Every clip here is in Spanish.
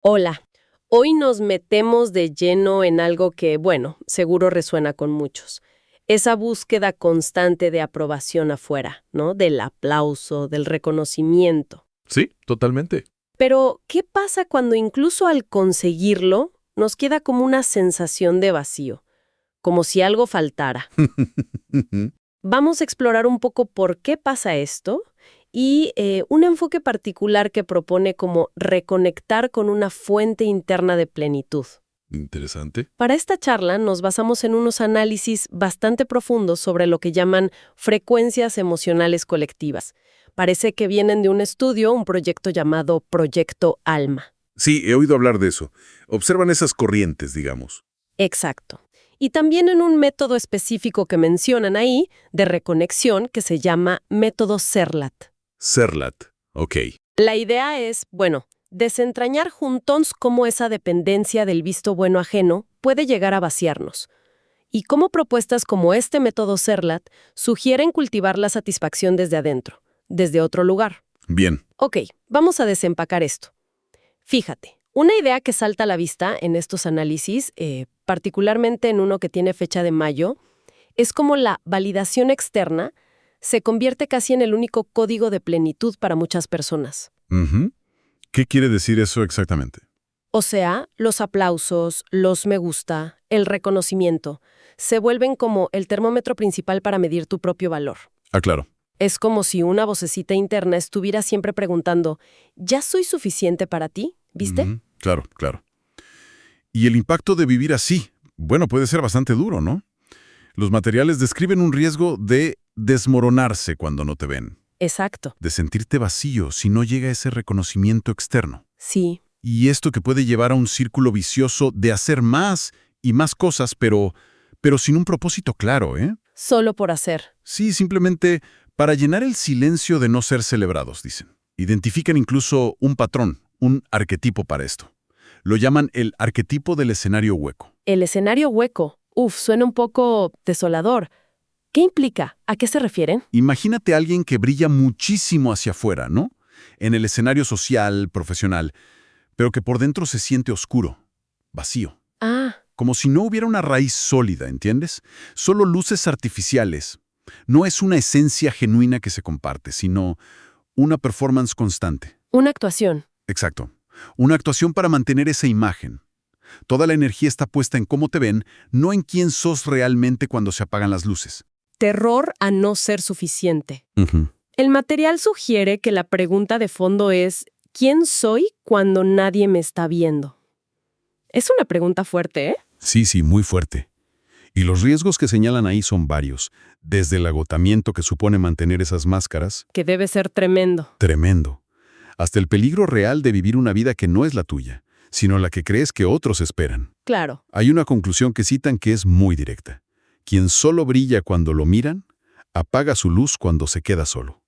Hola, hoy nos metemos de lleno en algo que, bueno, seguro resuena con muchos. Esa búsqueda constante de aprobación afuera, ¿no? Del aplauso, del reconocimiento. Sí, totalmente. Pero, ¿qué pasa cuando incluso al conseguirlo nos queda como una sensación de vacío? Como si algo faltara. Vamos a explorar un poco por qué pasa esto y un enfoque particular que propone como reconectar con una fuente interna de plenitud. Interesante. Para esta charla nos basamos en unos análisis bastante profundos sobre lo que llaman frecuencias emocionales colectivas. Parece que vienen de un estudio, un proyecto llamado Proyecto Alma. Sí, he oído hablar de eso. Observan esas corrientes, digamos. Exacto. Y también en un método específico que mencionan ahí, de reconexión, que se llama método Serlat. Serlat. Ok. La idea es, bueno, desentrañar juntos cómo esa dependencia del visto bueno ajeno puede llegar a vaciarnos. Y cómo propuestas como este método Serlat sugieren cultivar la satisfacción desde adentro, desde otro lugar. Bien. Ok, vamos a desempacar esto. Fíjate, una idea que salta a la vista en estos análisis, particularmente en uno que tiene fecha de mayo, es como la validación externa se convierte casi en el único código de plenitud para muchas personas. Ujú. ¿Qué quiere decir eso exactamente? O sea, los aplausos, los me gusta, el reconocimiento, se vuelven como el termómetro principal para medir tu propio valor. Ah, claro. Es como si una vocecita interna estuviera siempre preguntando, ¿ya soy suficiente para ti? ¿Viste? Ujú. Claro, claro. Y el impacto de vivir así, bueno, puede ser bastante duro, ¿no? Los materiales describen un riesgo de desmoronarse cuando no te ven, Exacto. de sentirte vacío si no llega ese reconocimiento externo. Sí. Y esto que puede llevar a un círculo vicioso de hacer más y más cosas, pero sin un propósito claro, ¿eh? Solo por hacer. Sí, simplemente para llenar el silencio de no ser celebrados, dicen. Identifican incluso un patrón, un arquetipo para esto. Lo llaman el arquetipo del escenario hueco. El escenario hueco. Uf, suena un poco desolador. ¿Qué implica? ¿A qué se refieren? Imagínate a alguien que brilla muchísimo hacia afuera, ¿no? En el escenario social, profesional, pero que por dentro se siente oscuro, vacío. Ah, Como si no hubiera una raíz sólida, ¿entiendes? Solo luces artificiales. No es una esencia genuina que se comparte, sino una performance constante. una actuación. Exacto. Una actuación para mantener esa imagen. Toda la energía está puesta en cómo te ven, no en quién sos realmente cuando se apagan las luces. Terror a no ser suficiente. Ujú. El material sugiere que la pregunta de fondo es, ¿quién soy cuando nadie me está viendo? Es una pregunta fuerte, ¿eh? Sí, muy fuerte. Y los riesgos que señalan ahí son varios, desde el agotamiento que supone mantener esas máscaras, Que debe ser tremendo. tremendo, hasta el peligro real de vivir una vida que no es la tuya, sino la que crees que otros esperan. Claro. Hay una conclusión que citan que es muy directa. Quien solo brilla cuando lo miran, apaga su luz cuando se queda solo.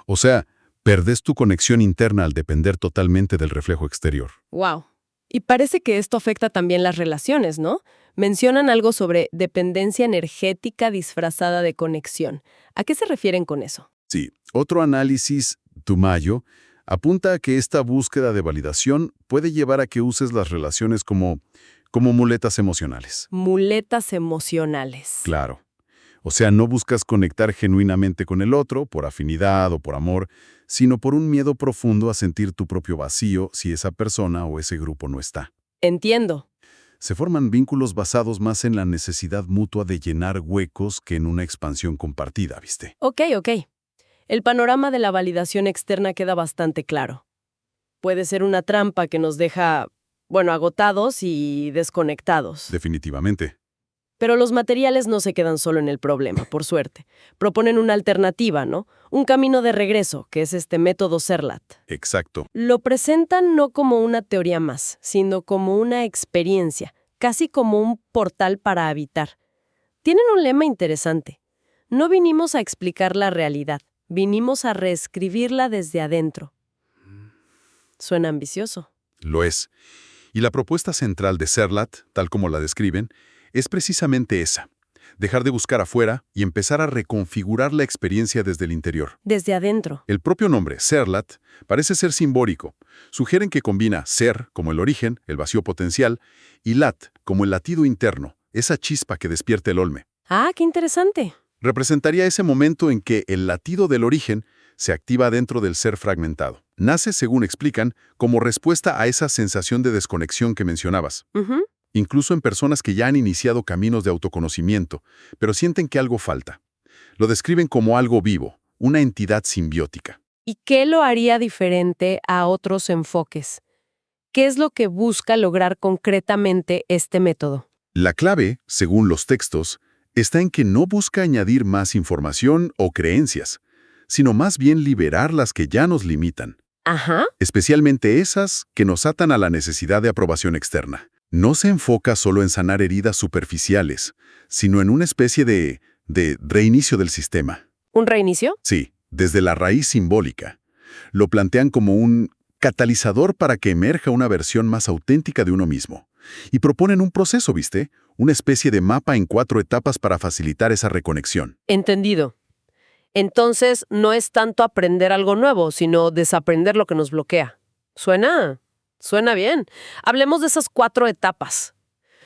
O sea, perdes tu conexión interna al depender totalmente del reflejo exterior. Wow. Y parece que esto afecta también las relaciones, ¿no? Mencionan algo sobre dependencia energética disfrazada de conexión. ¿A qué se refieren con eso? Sí, otro análisis, Tumayo, apunta a que esta búsqueda de validación puede llevar a que uses las relaciones como muletas emocionales. Muletas emocionales. Claro. O sea, no buscas conectar genuinamente con el otro, por afinidad o por amor, sino por un miedo profundo a sentir tu propio vacío si esa persona o ese grupo no está. Entiendo. Se forman vínculos basados más en la necesidad mutua de llenar huecos que en una expansión compartida, ¿viste? Ok. El panorama de la validación externa queda bastante claro. Puede ser una trampa que nos deja, bueno, agotados y desconectados. Definitivamente. Pero los materiales no se quedan solo en el problema, por suerte. Proponen una alternativa, ¿no? Un camino de regreso, que es este método Serlat. Exacto. Lo presentan no como una teoría más, sino como una experiencia, casi como un portal para habitar. Tienen un lema interesante. No vinimos a explicar la realidad, vinimos a reescribirla desde adentro. Suena ambicioso. Lo es. Y la propuesta central de Serlat, tal como la describen, es precisamente esa. Dejar de buscar afuera y empezar a reconfigurar la experiencia desde el interior. Desde adentro. El propio nombre, Serlat, parece ser simbólico, Sugieren que combina ser, como el origen, el vacío potencial, y lat, como el latido interno, esa chispa que despierta el olme. Ah, qué interesante. Representaría ese momento en que el latido del origen se activa dentro del ser fragmentado. Nace, según explican, como respuesta a esa sensación de desconexión que mencionabas. Ujú. Incluso en personas que ya han iniciado caminos de autoconocimiento, pero sienten que algo falta. Lo describen como algo vivo, una entidad simbiótica. ¿Y qué lo haría diferente a otros enfoques? ¿Qué es lo que busca lograr concretamente este método? La clave, según los textos, está en que no busca añadir más información o creencias, sino más bien liberar las que ya nos limitan, Ajá. especialmente esas que nos atan a la necesidad de aprobación externa. No se enfoca solo en sanar heridas superficiales, sino en una especie de reinicio del sistema. ¿Un reinicio? Sí, desde la raíz simbólica. Lo plantean como un catalizador para que emerja una versión más auténtica de uno mismo. Y proponen un proceso, ¿viste? Una especie de mapa en 4 etapas para facilitar esa reconexión. Entendido. Entonces, no es tanto aprender algo nuevo, sino desaprender lo que nos bloquea. Suena bien. Hablemos de esas 4 etapas.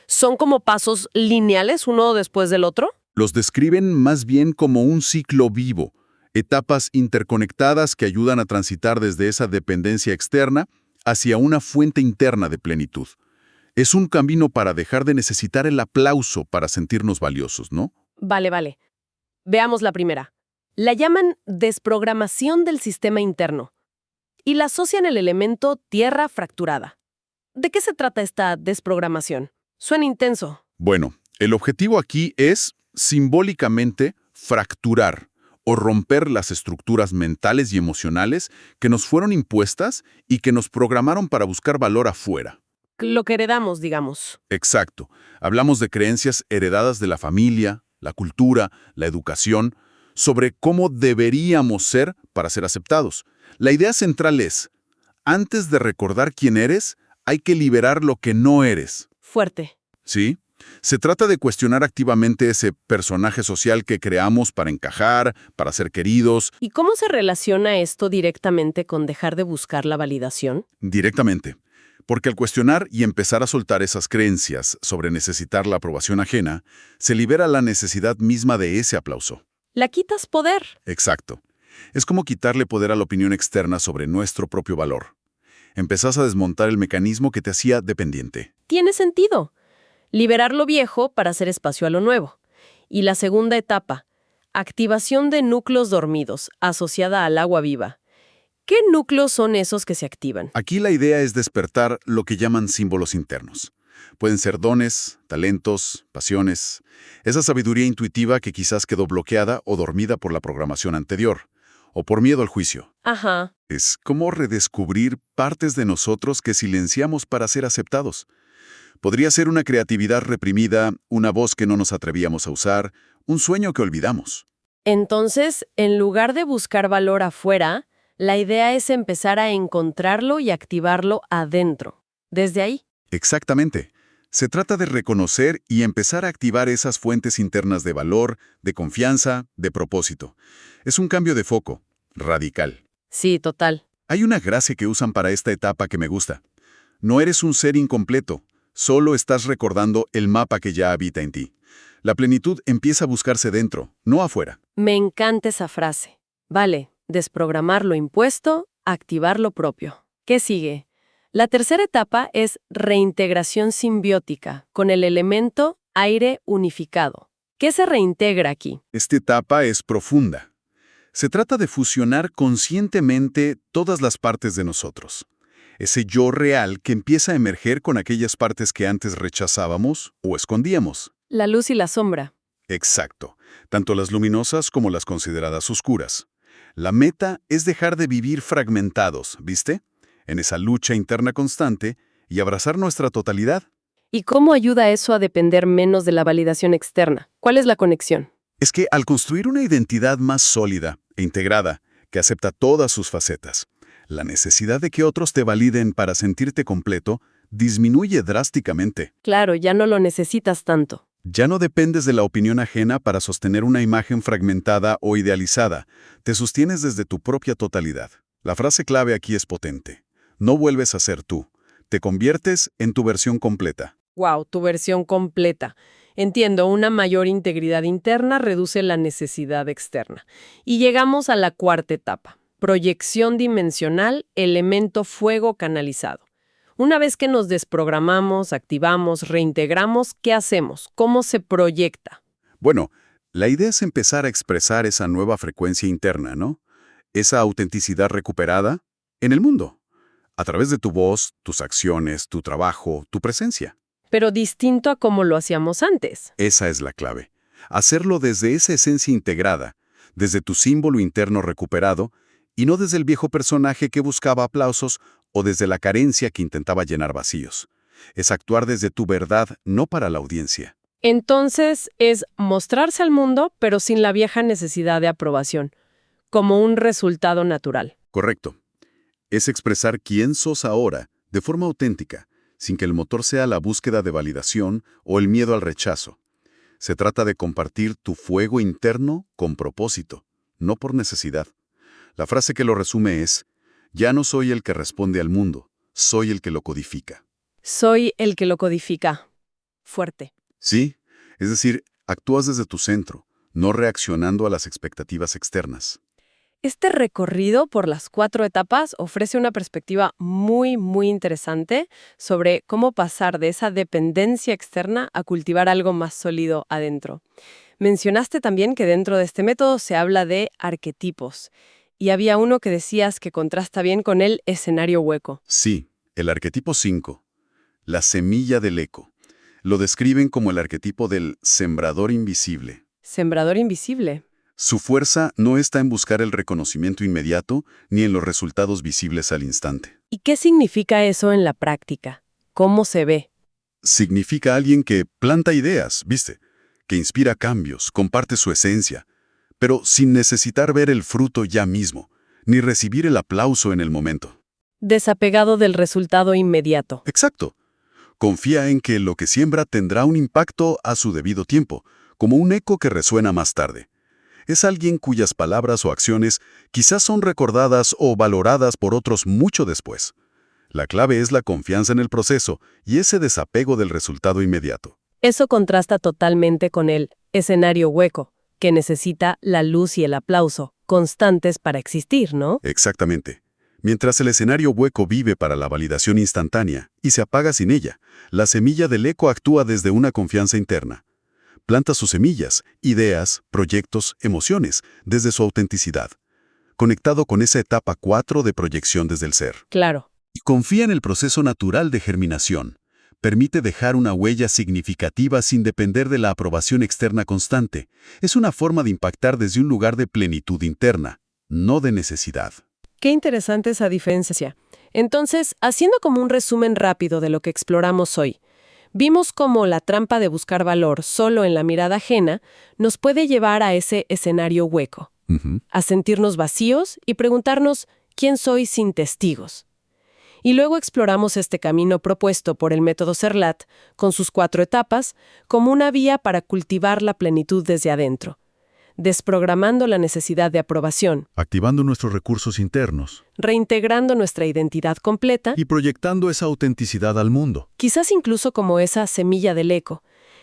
¿Son como pasos lineales uno después del otro? Los describen más bien como un ciclo vivo, etapas interconectadas que ayudan a transitar desde esa dependencia externa hacia una fuente interna de plenitud. Es un camino para dejar de necesitar el aplauso para sentirnos valiosos, ¿no? Vale. Veamos la primera. La llaman desprogramación del sistema interno y la asocian el elemento tierra fracturada. ¿De qué se trata esta desprogramación? Suena intenso. Bueno, el objetivo aquí es, simbólicamente, fracturar o romper las estructuras mentales y emocionales que nos fueron impuestas y que nos programaron para buscar valor afuera. Lo que heredamos, digamos. Exacto. Hablamos de creencias heredadas de la familia, la cultura, la educación, sobre cómo deberíamos ser para ser aceptados. La idea central es, antes de recordar quién eres, hay que liberar lo que no eres. Fuerte. ¿Sí? Se trata de cuestionar activamente ese personaje social que creamos para encajar, para ser queridos. ¿Y cómo se relaciona esto directamente con dejar de buscar la validación? Directamente. Porque al cuestionar y empezar a soltar esas creencias sobre necesitar la aprobación ajena, se libera la necesidad misma de ese aplauso. La quitas poder. Exacto. Es como quitarle poder a la opinión externa sobre nuestro propio valor. Empezás a desmontar el mecanismo que te hacía dependiente. Tiene sentido. Liberar lo viejo para hacer espacio a lo nuevo. Y la segunda etapa, activación de núcleos dormidos, asociada al agua viva. ¿Qué núcleos son esos que se activan? Aquí la idea es despertar lo que llaman símbolos internos. Pueden ser dones, talentos, pasiones, esa sabiduría intuitiva que quizás quedó bloqueada o dormida por la programación anterior, o por miedo al juicio. Ajá. Es como redescubrir partes de nosotros que silenciamos para ser aceptados. Podría ser una creatividad reprimida, una voz que no nos atrevíamos a usar, un sueño que olvidamos. Entonces, en lugar de buscar valor afuera, la idea es empezar a encontrarlo y activarlo adentro. Desde ahí. Exactamente. Se trata de reconocer y empezar a activar esas fuentes internas de valor, de confianza, de propósito. Es un cambio de foco, radical. Sí, total. Hay una frase que usan para esta etapa que me gusta. No eres un ser incompleto, solo estás recordando el mapa que ya habita en ti. La plenitud empieza a buscarse dentro, no afuera. Me encanta esa frase. Vale, desprogramar lo impuesto, activar lo propio. ¿Qué sigue? La tercera etapa es reintegración simbiótica, con el elemento aire unificado. ¿Qué se reintegra aquí? Esta etapa es profunda. Se trata de fusionar conscientemente todas las partes de nosotros. Ese yo real que empieza a emerger con aquellas partes que antes rechazábamos o escondíamos. La luz y la sombra. Exacto, tanto las luminosas como las consideradas oscuras. La meta es dejar de vivir fragmentados, ¿viste? En esa lucha interna constante y abrazar nuestra totalidad. ¿Y cómo ayuda eso a depender menos de la validación externa? ¿Cuál es la conexión? Es que al construir una identidad más sólida e integrada, que acepta todas sus facetas, la necesidad de que otros te validen para sentirte completo disminuye drásticamente. Claro, ya no lo necesitas tanto. Ya no dependes de la opinión ajena para sostener una imagen fragmentada o idealizada. Te sostienes desde tu propia totalidad. La frase clave aquí es potente. No vuelves a ser tú. Te conviertes en tu versión completa. Wow, tu versión completa. Entiendo, una mayor integridad interna reduce la necesidad externa. Y llegamos a la cuarta etapa, proyección dimensional, elemento fuego canalizado. Una vez que nos desprogramamos, activamos, reintegramos, ¿qué hacemos? ¿Cómo se proyecta? Bueno, la idea es empezar a expresar esa nueva frecuencia interna, ¿no? Esa autenticidad recuperada en el mundo, a través de tu voz, tus acciones, tu trabajo, tu presencia. Pero distinto a como lo hacíamos antes. Esa es la clave. Hacerlo desde esa esencia integrada, desde tu símbolo interno recuperado, y no desde el viejo personaje que buscaba aplausos o desde la carencia que intentaba llenar vacíos. Es actuar desde tu verdad, no para la audiencia. Entonces es mostrarse al mundo, pero sin la vieja necesidad de aprobación, como un resultado natural. Correcto. Es expresar quién sos ahora, de forma auténtica, sin que el motor sea la búsqueda de validación o el miedo al rechazo. Se trata de compartir tu fuego interno con propósito, no por necesidad. La frase que lo resume es: ya no soy el que responde al mundo, soy el que lo codifica. Soy el que lo codifica. Fuerte. Sí, es decir, actúas desde tu centro, no reaccionando a las expectativas externas. Este recorrido por las 4 etapas ofrece una perspectiva muy interesante sobre cómo pasar de esa dependencia externa a cultivar algo más sólido adentro. Mencionaste también que dentro de este método se habla de arquetipos, y había uno que decías que contrasta bien con el escenario hueco. Sí, el arquetipo 5, la semilla del eco. Lo describen como el arquetipo del sembrador invisible. Sembrador invisible. Su fuerza no está en buscar el reconocimiento inmediato ni en los resultados visibles al instante. ¿Y qué significa eso en la práctica? ¿Cómo se ve? Significa alguien que planta ideas, ¿viste? Que inspira cambios, comparte su esencia, pero sin necesitar ver el fruto ya mismo, ni recibir el aplauso en el momento. Desapegado del resultado inmediato. Exacto. Confía en que lo que siembra tendrá un impacto a su debido tiempo, como un eco que resuena más tarde. Es alguien cuyas palabras o acciones quizás son recordadas o valoradas por otros mucho después. La clave es la confianza en el proceso y ese desapego del resultado inmediato. Eso contrasta totalmente con el escenario hueco, que necesita la luz y el aplauso constantes para existir, ¿no? Exactamente. Mientras el escenario hueco vive para la validación instantánea y se apaga sin ella, la semilla del eco actúa desde una confianza interna. Planta sus semillas, ideas, proyectos, emociones, desde su autenticidad, conectado con esa etapa 4 de proyección desde el ser. Claro. Y confía en el proceso natural de germinación. Permite dejar una huella significativa sin depender de la aprobación externa constante. Es una forma de impactar desde un lugar de plenitud interna, no de necesidad. Qué interesante esa diferencia. Entonces, haciendo como un resumen rápido de lo que exploramos hoy, vimos cómo la trampa de buscar valor solo en la mirada ajena nos puede llevar a ese escenario hueco, a sentirnos vacíos y preguntarnos ¿quién soy sin testigos? Y luego exploramos este camino propuesto por el método Serlat, con sus 4 etapas, como una vía para cultivar la plenitud desde adentro, desprogramando la necesidad de aprobación, Activando nuestros recursos internos reintegrando nuestra identidad completa, y proyectando esa autenticidad al mundo. quizás incluso como esa semilla del eco.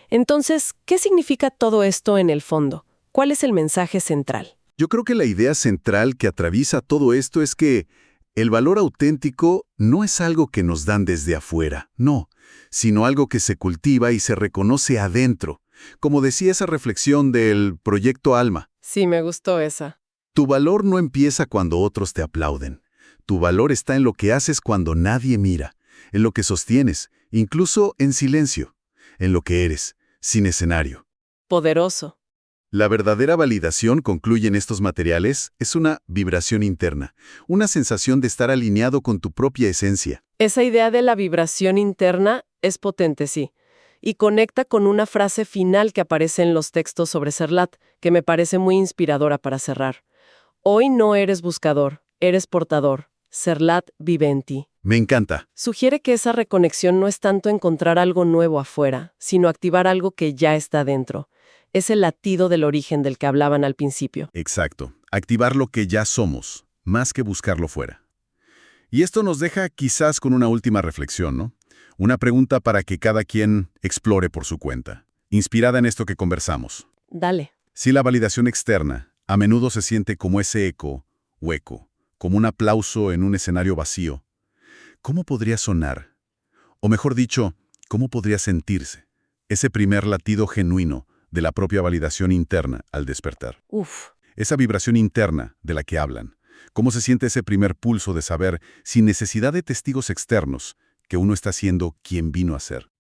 Entonces, ¿qué significa todo esto en el fondo? ¿Cuál es el mensaje central? Yo creo que la idea central que atraviesa todo esto es que el valor auténtico no es algo que nos dan desde afuera, no, sino algo que se cultiva y se reconoce adentro. Como decía esa reflexión del Proyecto Alma, Sí, me gustó esa. tu valor no empieza cuando otros te aplauden. Tu valor está en lo que haces cuando nadie mira, en lo que sostienes, incluso en silencio, en lo que eres, sin escenario. Poderoso. La verdadera validación, concluyen estos materiales, es una vibración interna, una sensación de estar alineado con tu propia esencia. Esa idea de la vibración interna es potente, sí. Y conecta con una frase final que aparece en los textos sobre Serlat, que me parece muy inspiradora para cerrar. Hoy no eres buscador, eres portador. Serlat vive en ti. Me encanta. Sugiere que esa reconexión no es tanto encontrar algo nuevo afuera, sino activar algo que ya está dentro. Es el latido del origen del que hablaban al principio. Exacto. Activar lo que ya somos, más que buscarlo fuera. Y esto nos deja quizás con una última reflexión, ¿no? Una pregunta para que cada quien explore por su cuenta, inspirada en esto que conversamos. Dale. Si la validación externa a menudo se siente como ese eco, hueco, como un aplauso en un escenario vacío, ¿cómo podría sonar? O mejor dicho, ¿cómo podría sentirse ese primer latido genuino de la propia validación interna al despertar? Uf. Esa vibración interna de la que hablan. ¿Cómo se siente ese primer pulso de saber, sin necesidad de testigos externos, que uno está siendo quien vino a ser?